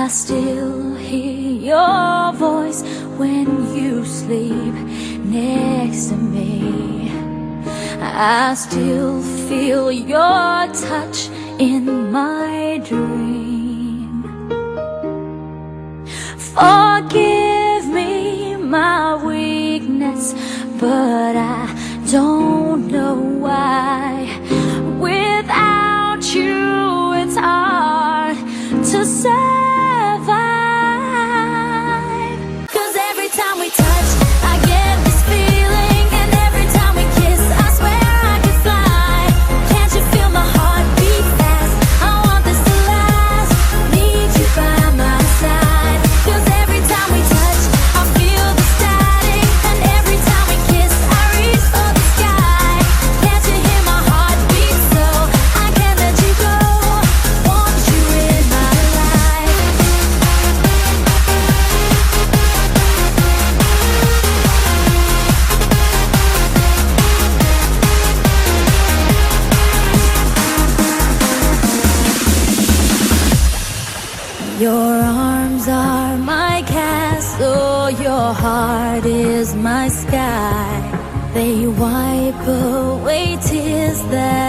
still hear your voice when you sleep next to me. I still feel your touch in my dream. Forgive me my weakness, but I don't know why. Without you, it's hard to survive. 'Cause every time we touch, I get this feeling, and every time we kiss, I swear I could fly. Can't you feel my heart beat fast? I want this to last. Need you by my side. 'Cause every time we touch, I feel the static, and every time we kiss, I reach for the sky. Can't you hear my heart beat? So I can't let you go. Want you in my life. Your arms are my castle, your heart is my sky. They wipe away tears that